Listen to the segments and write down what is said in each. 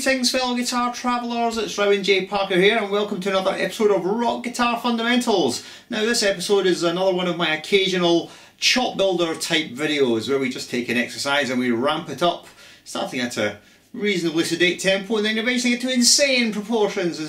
Greetings fellow guitar travellers, it's Rowan J Parker here and welcome to another episode of Rock Guitar Fundamentals. Now this episode is another one of my occasional Chopbuilder type videos where we just take an exercise and we ramp it up, starting at a reasonably sedate tempo and then eventually get to insane proportions,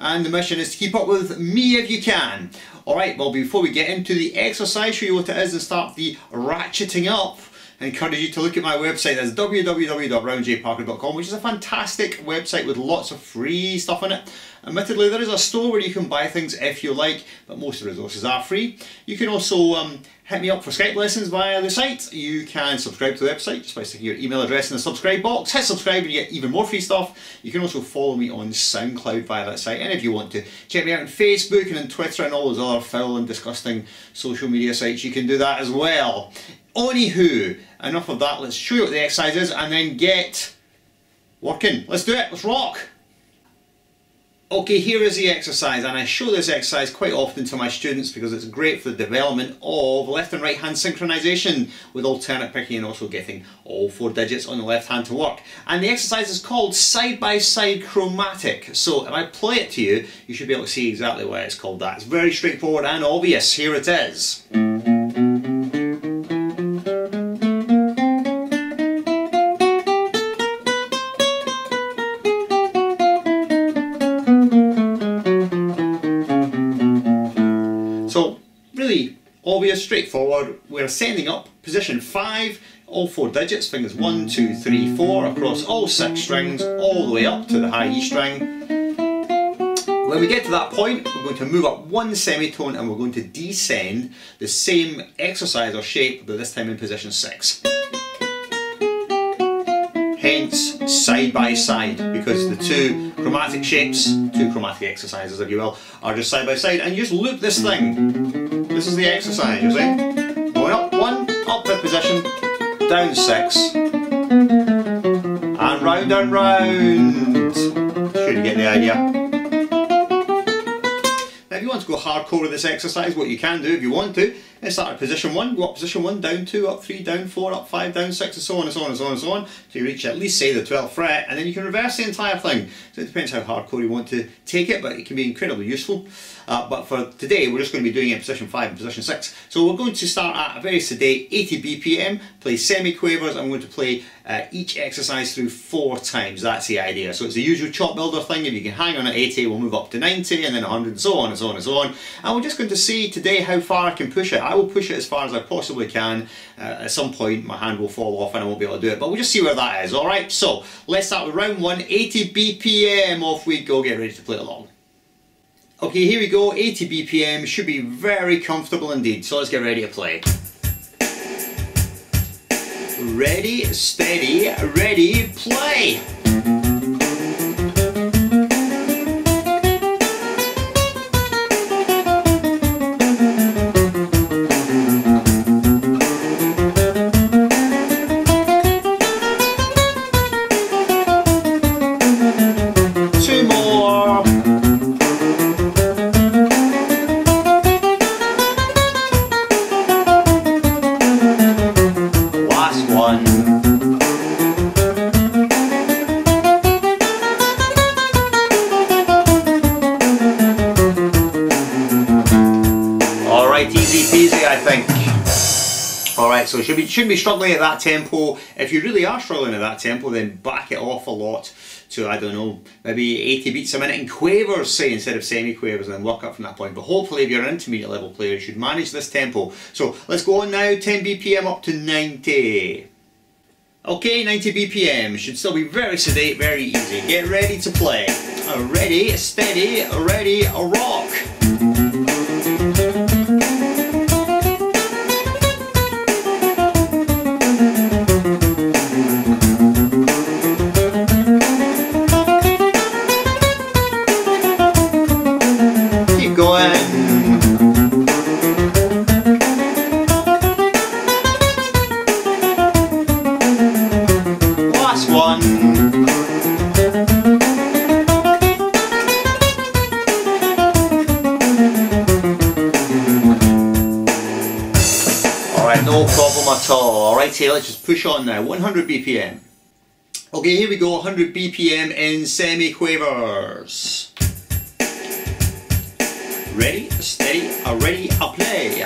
and the mission is to keep up with me if you can. Alright, well before we get into the exercise, show you what it is and start the ratcheting up, I encourage you to look at my website. That's www.rowanjparker.com, which is a fantastic website with lots of free stuff on it. Admittedly, there is a store where you can buy things if you like, but most of the resources are free. You can also hit me up for Skype lessons via the site. You can subscribe to the website just by sticking your email address in the subscribe box. Hit subscribe and you get even more free stuff. You can also follow me on SoundCloud via that site. And if you want to check me out on Facebook and on Twitter and all those other foul and disgusting social media sites, you can do that as well. Anywho, enough of that, let's show you what the exercise is and then get working. Let's do it, let's rock! Okay, here is the exercise, and I show this exercise quite often to my students because it's great for the development of left and right hand synchronization with alternate picking and also getting all 4 digits on the left hand to work. And the exercise is called side by side chromatic. So if I play it to you, you should be able to see exactly why it's called that. It's very straightforward and obvious. Here it is. Obvious, straightforward. We're ascending up, position 5, all 4 digits, fingers 1, 2, 3, 4, across all 6 strings, all the way up to the high E string. When we get to that point, we're going to move up 1 semitone and we're going to descend the same exercise or shape, but this time in position 6. Hence, side by side, because the 2 chromatic shapes, 2 chromatic exercises if you will, are just side by side, and you just loop this thing. This is the exercise, you see? Going up 1, up 5th position, down 6, and round and round. Should you get the idea? Now if you want to go hardcore with this exercise, what you can do if you want to, is start at position 1, go up position 1, down 2, up 3, down 4, up 5, down 6, and so on and so on and so on and so on, till you reach at least say the 12th fret, and then you can reverse the entire thing. So it depends how hardcore you want to take it, but it can be incredibly useful. But for today we're just going to be doing it in position 5 and position 6. So we're going to start at a very sedate 80 BPM, play semi-quavers, and I'm going to play each exercise through 4 times. That's the idea. So it's the usual Chopbuilder thing. If you can hang on at 80, we'll move up to 90 and then 100 and so on and so on and so on. And we're just going to see today how far I can push it. I will push it as far as I possibly can. At some point my hand will fall off and I won't be able to do it, but we'll just see where that is. Alright, so let's start with round 1, 80 BPM, off we go, get ready to play along. Okay, here we go, 80 BPM, should be very comfortable indeed, so let's get ready to play. Ready, steady, ready, play! Easy peasy, I think. Alright, so shouldn't be struggling at that tempo. If you really are struggling at that tempo, then back it off a lot to, I don't know, maybe 80 beats a minute in quavers, say, instead of semi-quavers, and then work up from that point. But hopefully if you're an intermediate level player, you should manage this tempo. So let's go on now, 10 BPM up to 90. Okay, 90 BPM, should still be very sedate, very easy. Get ready to play. Ready, steady, ready, rock. No problem at all. Alright, so let's just push on now. 100 BPM. Okay, here we go, 100 BPM in semi-quavers. Ready, steady, ready, play.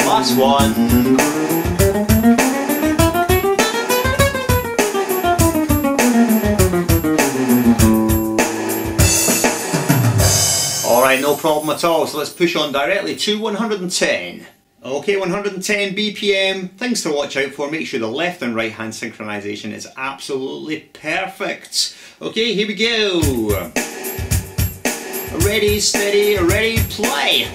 Last one. Alright, no problem at all, so let's push on directly to 110. Okay, 110 BPM, things to watch out for, make sure the left and right hand synchronization is absolutely perfect. Okay, here we go. Ready, steady, ready, play.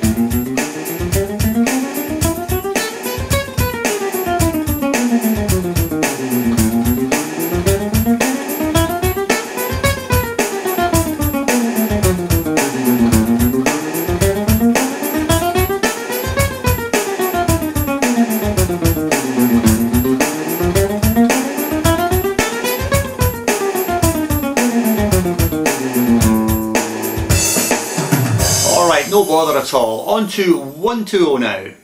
Alright, no bother at all. On to 120 now.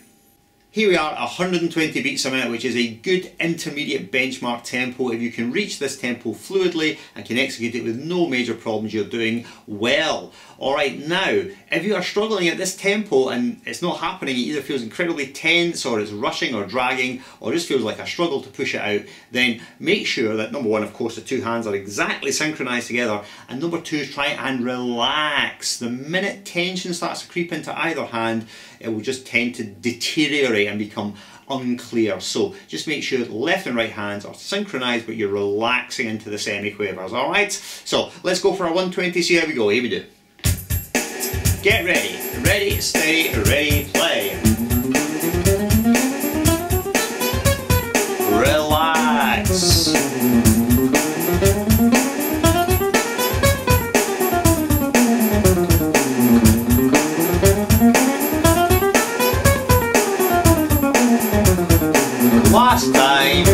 Here we are at 120 beats a minute, which is a good intermediate benchmark tempo. If you can reach this tempo fluidly and can execute it with no major problems, you're doing well. Alright, now, if you are struggling at this tempo and it's not happening, it either feels incredibly tense or it's rushing or dragging or just feels like a struggle to push it out, then make sure that number one, of course, the two hands are exactly synchronized together, and number two, try and relax. The minute tension starts to creep into either hand, it will just tend to deteriorate and become unclear. So just make sure the left and right hands are synchronized, but you're relaxing into the semi-quavers. Alright, so let's go for a 120, see how we go. Here we do. Get ready, ready, steady, ready, play. Relax. Last time.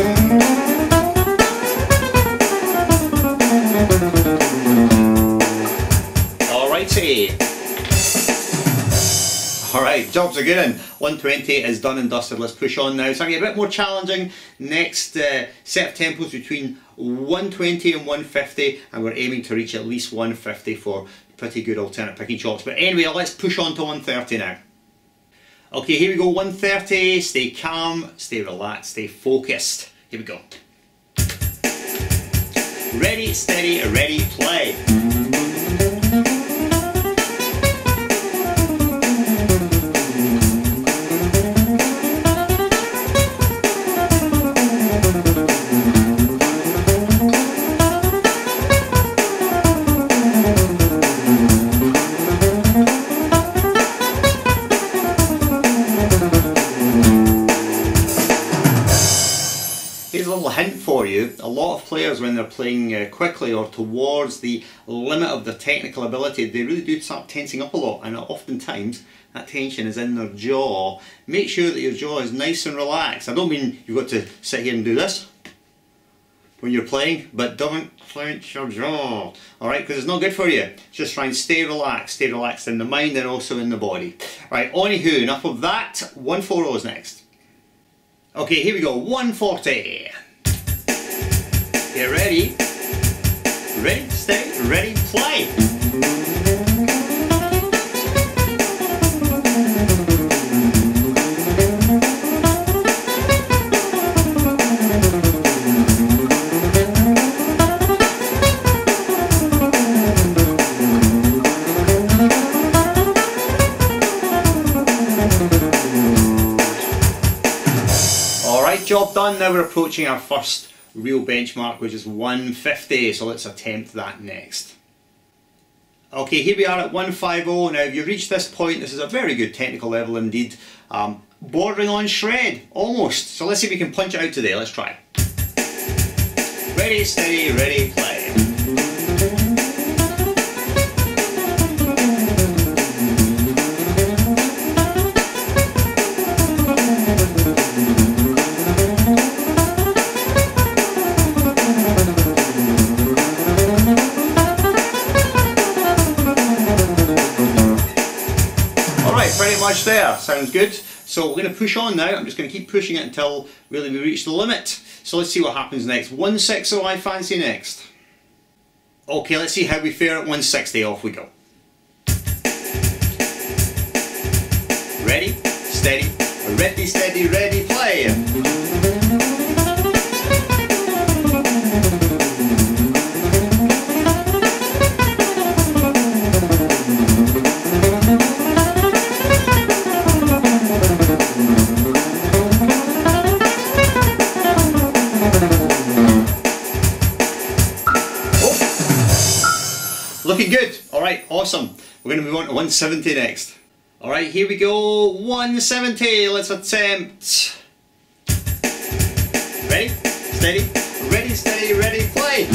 Alrighty. Alright, jobs are good in. 120 is done and dusted. Let's push on now. So I'm going to get a bit more challenging. Next set of tempos between 120 and 150, and we're aiming to reach at least 150 for pretty good alternate picking chops. But anyway, let's push on to 130 now. Okay, here we go, 130, stay calm, stay relaxed, stay focused. Here we go. Ready, steady, ready, play. Here's a little hint for you. A lot of players, when they're playing quickly or towards the limit of their technical ability, they really do start tensing up a lot, and oftentimes that tension is in their jaw. Make sure that your jaw is nice and relaxed. I don't mean you've got to sit here and do this when you're playing, but don't clench your jaw, alright, because it's not good for you. Just try and stay relaxed in the mind and also in the body. Right, anywho, enough of that. 140 is next. Okay, here we go, 140. Get ready. Ready, steady, ready, play. Alright, job done. Now we're approaching our first real benchmark, which is 150, so let's attempt that next. Okay, here we are at 150. Now if you reach this point, this is a very good technical level indeed, bordering on shred, almost. So let's see if we can punch it out today. Let's try. Ready, steady, ready, play. pretty much there. Sounds good. So we're going to push on now. I'm just going to keep pushing it until really we reach the limit. So let's see what happens next. 160 I fancy next. Okay, let's see how we fare at 160. Off we go. Ready, steady, ready, steady, ready, play. Looking good. Alright, awesome. We're going to move on to 170 next. Alright, here we go. 170. Let's attempt. Ready, steady, ready, play.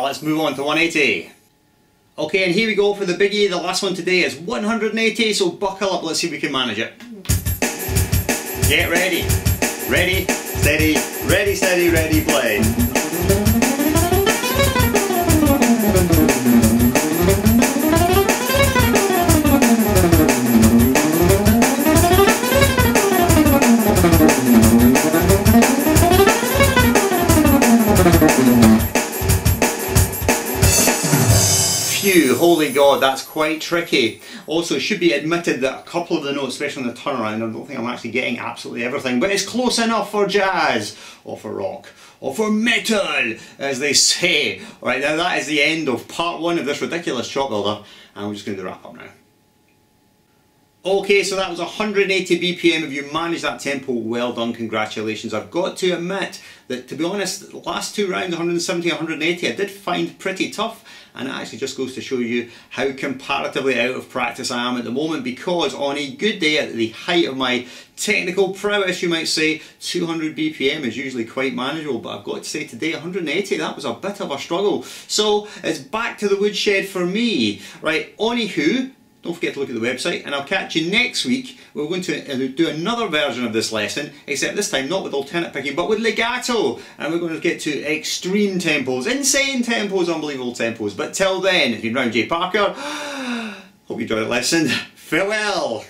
Let's move on to 180. Okay, and here we go for the biggie. The last one today is 180, so buckle up, let's see if we can manage it. Get ready. Ready, steady, ready, play. Holy God, that's quite tricky. Also, it should be admitted that a couple of the notes, especially on the turnaround, I don't think I'm actually getting absolutely everything, but it's close enough for jazz, or for rock, or for metal, as they say. Alright, now that is the end of part one of this ridiculous Chopbuilder, and we're just going to wrap up now. Okay, so that was 180 BPM. If you managed that tempo, well done, congratulations. I've got to admit that, to be honest, the last two rounds, 170, 180, I did find pretty tough, and it actually just goes to show you how comparatively out of practice I am at the moment, because on a good day, at the height of my technical prowess, you might say, 200 BPM is usually quite manageable, but I've got to say today, 180, that was a bit of a struggle. So it's back to the woodshed for me. Right, anywho, don't forget to look at the website, and I'll catch you next week. We're going to do another version of this lesson, except this time not with alternate picking, but with legato. And we're going to get to extreme tempos, insane tempos, unbelievable tempos. But till then, it's been Round J. Parker. Hope you enjoyed the lesson. Farewell.